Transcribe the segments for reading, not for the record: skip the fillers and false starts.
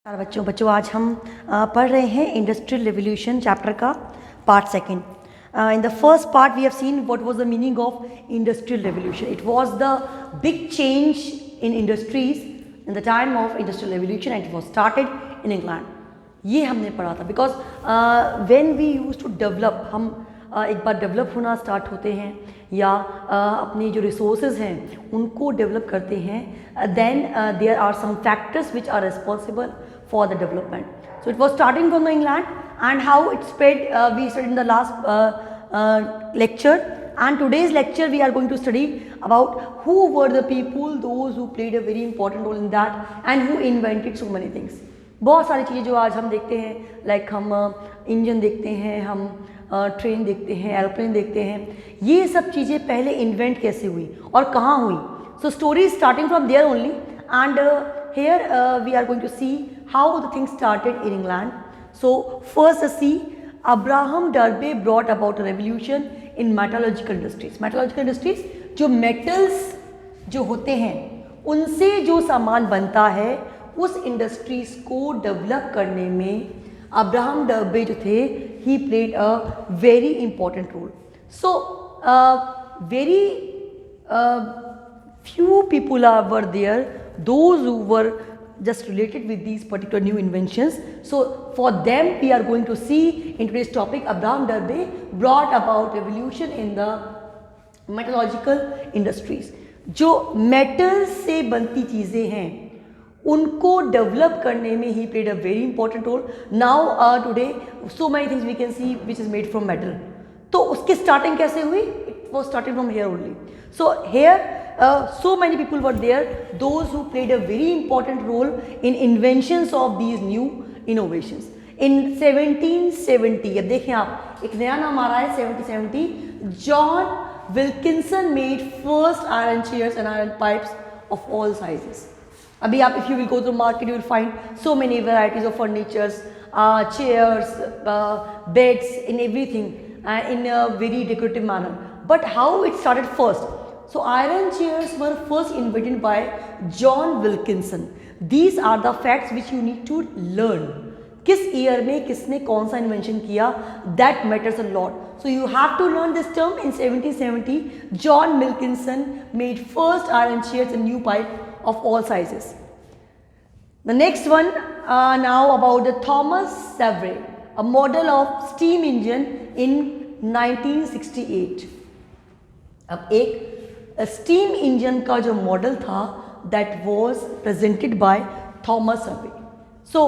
बच्चों बच्चों आज हम पढ़ रहे हैं इंडस्ट्रियल रेवोल्यूशन चैप्टर का part second. In the first part we have seen what was the meaning of industrial revolution. It was the big change in industries in the time of industrial revolution and it was started in England. ये हमने पढ़ा था because when we used to develop, हम एक बार develop होना start होते हैं या अपनी जो रिसोर्सेज हैं उनको डेवलप करते हैं, then there are some factors which are responsible for the development. So it was starting from the England and how it spread, we studied in the last lecture, and today's lecture we are going to study about who were the people, those who played a very important role in that and who invented so many things. बहुत सारी चीज़ें जो आज हम देखते हैं, like हम engine देखते हैं, हम ट्रेन देखते हैं, एरोप्लेन देखते हैं, ये सब चीज़ें पहले इन्वेंट कैसे हुई और कहाँ हुई. So story starting from there only and here we are going to see how the thing started in England. So first see Abraham Darby brought about a revolution in metallurgical industries. Metallurgical industries जो metals जो होते हैं उनसे जो सामान बनता है उस इंडस्ट्रीज को डेवलप करने में अब्राहम डर्बे जो थे he played a very important role. So very few people were there, those who were just related with these particular new inventions. So for them we are going to see in today's topic Abraham Darby brought about revolution in the metallurgical industries. जो metals से बनती चीज़ें हैं उनको develop करने में he played a very important role. Now today so many things we can see which is made from metal. तो उसकी starting कैसे हुई? It was started from here only. So here so many people were there, those who played a very important role in inventions of these new innovations. In 1770, अब देखें आप एक नया नाम आ रहा है 1770, John Wilkinson made first iron chairs and iron pipes of all sizes. अभी आप if you will go to the market you will find so many varieties of furnitures, chairs, beds, in everything in a very decorative manner. But how it started first? So iron chairs were first invented by John Wilkinson. These are the facts which you need to learn. किस year में किसने कौन सा invention किया, that matters a lot. So you have to learn this term. In 1770, John Wilkinson made first iron chairs and new pipe of all sizes. The next one now about the Thomas Savery, a model of steam engine in 1968. अब एक steam engine का जो model था that was presented by Thomas survey. So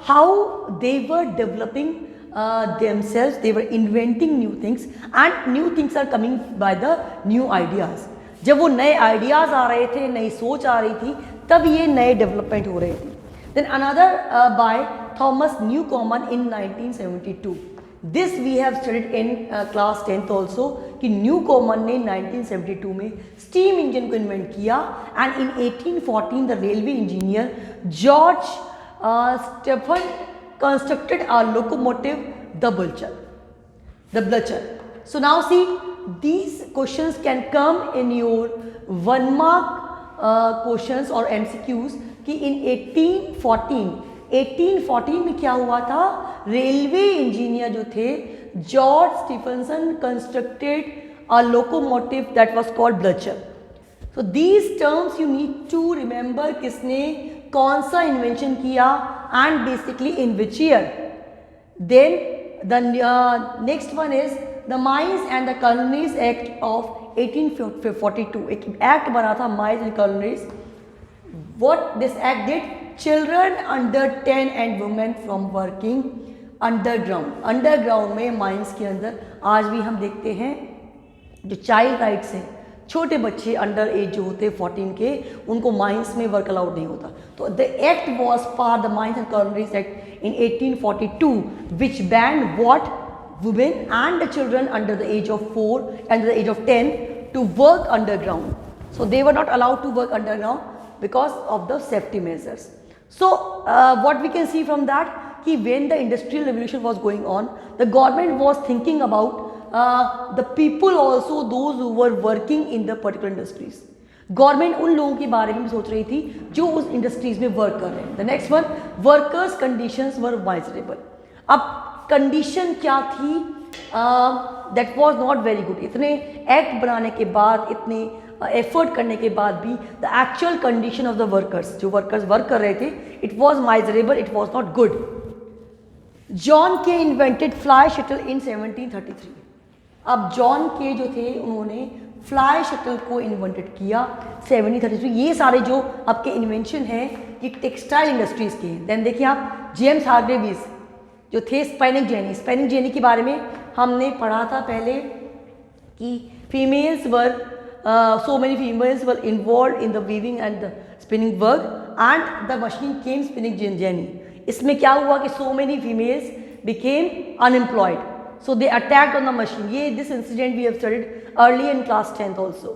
how they were developing themselves, they were inventing new things and new things are coming by the new ideas. जब वो नए ideas आ रहे थे, नई सोच आ रही थी, तब ये नए डेवलपमेंट हो रहे थे. Then another by Thomas Newcomen in 1972. This we have studied in class 10th also कि न्यूकॉमन ने 1972 में स्टीम इंजन को इन्वेंट किया and in 1814 the railway engineer George Stephen constructed a locomotive, the Blücher. So now see, these questions can come in your 1 mark questions or MCQs कि in 1814 में क्या हुआ था, रेलवे इंजीनियर जो थे George Stephenson constructed a locomotive that was called Blucher. So these terms you need to remember किसने कौन सा इन्वेंशन किया and basically in which year. Then the next one is the mines and the colonies act of 1842. एक act बना था mines and colonies. What this act did? Children under 10 and women from working underground. Underground में mines के अंदर आज भी हम देखते हैं जो चाइल्ड राइट्स हैं, छोटे बच्चे अंडर एज जो होते हैं 14 के, उनको माइंस में वर्क अलाउड नहीं होता. तो the act was pass the mines and colonies act in 1842 which banned what women and the children under the age of 4 and the age of 10 to work underground. So they were not allowed to work underground because of the safety measures. So what we can see from that, कि when the industrial revolution was going on, the government was thinking about the people also, those who were working in the particular industries. Government उन लोगों के बारे में भी सोच रही थी जो उस इंडस्ट्रीज में वर्क कर रहे हैं। The next one, workers conditions were miserable. अब कंडीशन क्या थी, that was not very good. इतने एक्ट बनाने के बाद, इतने एफर्ट करने के बाद भी the actual condition of the workers, जो वर्कर्स वर्क कर रहे थे, it was miserable, it was not good. John के इन्वेंटेड फ्लाई शटल इन 1733। अब जॉन के जो थे उन्होंने फ्लाई शटल को इन्वेंटेड किया 1733। ये सारे जो आपके इन्वेंशन हैं ये टेक्सटाइल इंडस्ट्रीज के हैं। देन देखिए आप जेम्स हार्ग्रीव्स जो थे स्पिनिंग जेनी, स्पिनिंग जेनी के बारे में हमने पढ़ा था पहले कि females were so many females were involved in the weaving and the spinning work and the machine came spinning jenny. इसमें क्या हुआ कि so many females became unemployed, so they attacked on the machine. ये this incident we have studied early in class 10th also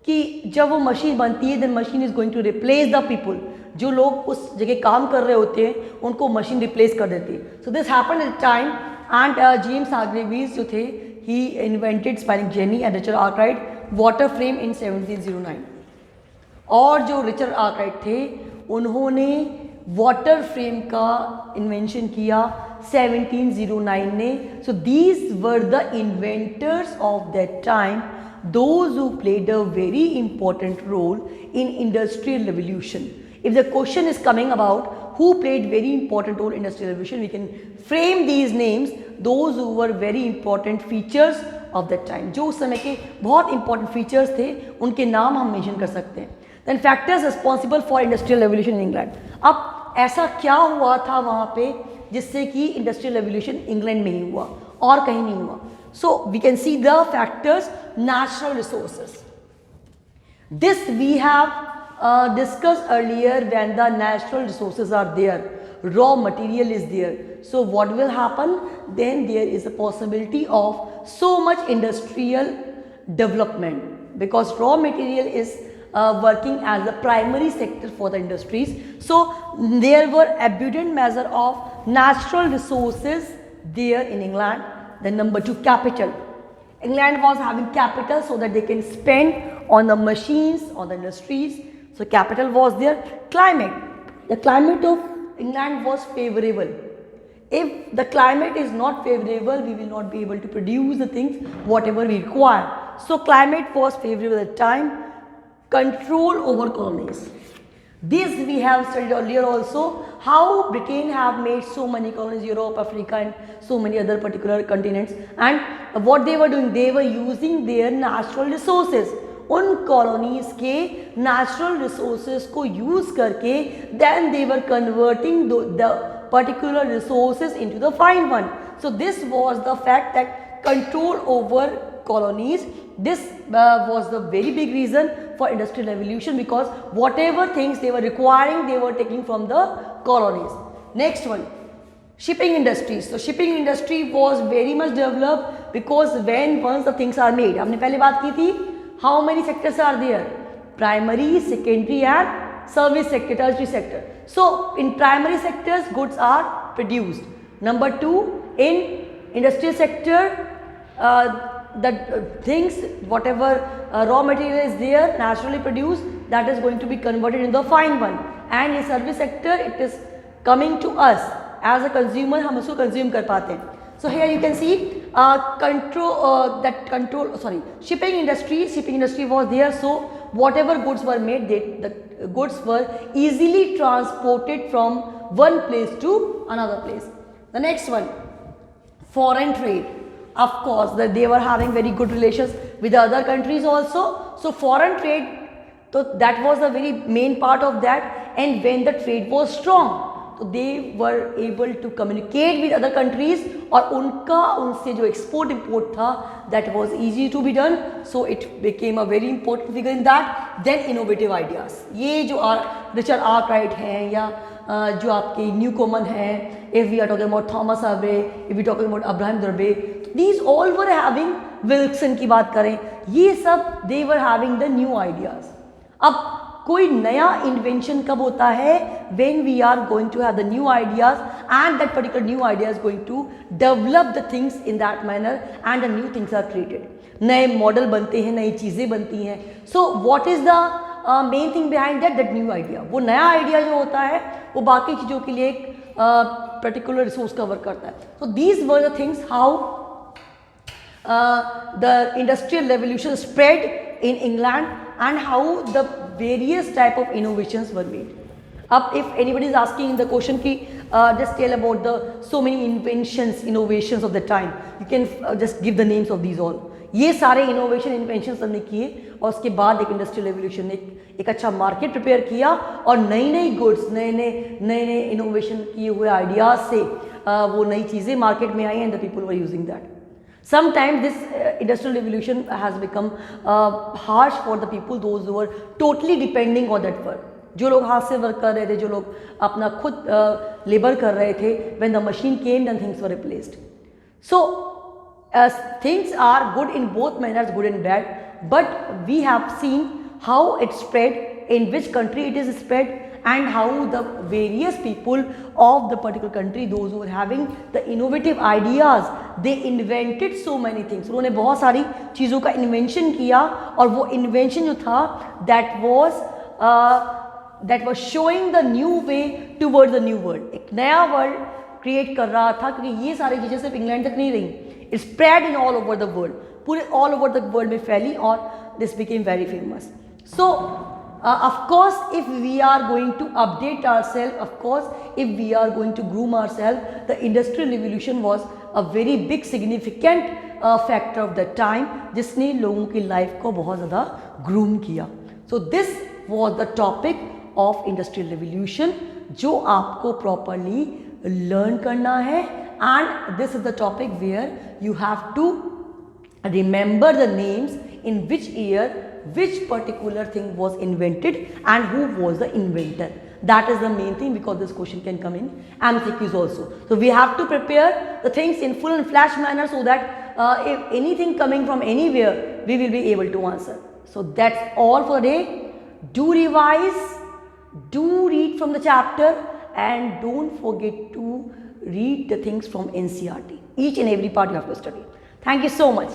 कि जब वो machine बनती है then machine is going to replace the people. जो लोग उस जगह काम कर रहे होते हैं उनको मशीन रिप्लेस कर देती है. So this happened at the time and James Hargreaves जो थे he invented spinning jenny and Richard Arkwright water frame in 1709. और जो रिचर्ड आर्कराइट थे उन्होंने वाटर फ्रेम का इन्वेंशन किया 1709 ने. So these were the inventors of that time, those who played a very important role in industrial revolution. If the question is coming about who played very important role in industrial revolution, we can frame these names, those who were very important features of that time. जो उस समय के बहुत important features थे उनके नाम हम mention कर सकते हैं. Then factors responsible for industrial revolution in England. अब ऐसा क्या हुआ था वहाँ पे जिससे कि industrial revolution इंग्लैंड में ही हुआ और कहीं नहीं हुआ. So we can see the factors, natural resources. This we have discussed earlier. When the natural resources are there, raw material is there, so what will happen? Then there is a possibility of so much industrial development because raw material is working as the primary sector for the industries. So there were abundant measure of natural resources there in England. Then number 2, capital. England was having capital so that they can spend on the machines, on the industries. So capital was there. Climate. The climate of England was favorable. If the climate is not favorable, we will not be able to produce the things whatever we require. So climate was favorable at the time. Control over colonies. This we have studied earlier also, how Britain have made so many colonies, Europe, Africa and so many other particular continents, and what they were doing, they were using their natural resources. उन colonies के natural resources को use करके then they were converting the particular resources into the fine one. So this was the fact that control over colonies, this was the very big reason for industrial revolution because whatever things they were requiring they were taking from the colonies. Next one, shipping industries. So shipping industry was very much developed because when once the things are made, हमने पहले बात की थी, how many sectors are there? Primary, secondary and service sector, tertiary sector. So in primary sectors goods are produced. Number 2, in industrial sector the things whatever raw material is there naturally produced, that is going to be converted into the fine one, and in service sector it is coming to us as a consumer, हम उसको consume कर पाते हैं. So here you can see shipping industry was there, so whatever goods were made, the goods were easily transported from one place to another place. The next one, foreign trade. Of course that they were having very good relations with the other countries also, so foreign trade, so that was the very main part of that. And when the trade was strong, so they were able to communicate with other countries और उनका उनसे जो export import था that was easy to be done, so it became a very important figure in that. Then innovative ideas, ये जो Richard Arkwright हैं या जो आपके न्यूकोमन हैं, if we are talking about Thomas Abbe, if we are talking about Abraham Darby, these all were having, Wilson की बात करें, ये सब they were having the new ideas. अब कोई नया इन्वेंशन कब होता है? when we are going to have the new ideas and that particular new idea is going to develop the things in that manner and the new things are created. नए model बनते हैं, नई चीज़ें बनती हैं. So what is the main thing behind that new idea. वो नया idea जो होता है वो बाकी चीज़ों के लिए एक पर्टिकुलर रिसोर्स कवर करता है. सो these were the things how the industrial revolution spread in England and how the various type of innovations were made. Up if anybody is asking the question ki just tell about the so many inventions, innovations of the time, you can just give the names of these all. ये सारे innovation invention हमने किए और उसके बाद एक industrial revolution ने एक अच्छा मार्केट प्रिपेयर किया और नई नई गुड्स, नए नए इनोवेशन किए हुए आइडियाज से वो नई चीज़ें मार्केट में आई and the people were using that. Sometimes this industrial revolution has become harsh for the people, those who were totally depending on that work. जो लोग हाथ से वर्क कर रहे थे, जो लोग अपना खुद लेबर कर रहे थे, when the machine came then things were replaced. So things are good in both manners, good and bad, but we have seen how it spread, in which country it is spread, and how the various people of the particular country, those who were having the innovative ideas, they invented so many things. उन्होंने बहुत सारी चीज़ों का invention किया और वो invention जो था that was showing the new way towards the new world. एक नया वर्ल्ड क्रिएट कर रहा था क्योंकि ये सारी चीज़ें सिर्फ इंग्लैंड तक नहीं रही, it spread in all over the world, पूरे ऑल ओवर द वर्ल्ड में फैली और this became very famous. So of course, if we are going to update ourselves, of course, if we are going to groom ourselves, the industrial revolution was a very big significant factor of the time, जिसने लोगों की life को बहुत ज़्यादा groom किया. So this was the topic of industrial revolution जो आपको properly learn करना है, and this is the topic where you have to remember the names in which year which particular thing was invented and who was the inventor. That is the main thing, because this question can come in MCQs also. So we have to prepare the things in full and flash manner so that if anything coming from anywhere, we will be able to answer. So that's all for today. Do revise, do read from the chapter, and don't forget to read the things from NCERT. Each and every part you have to study. Thank you so much.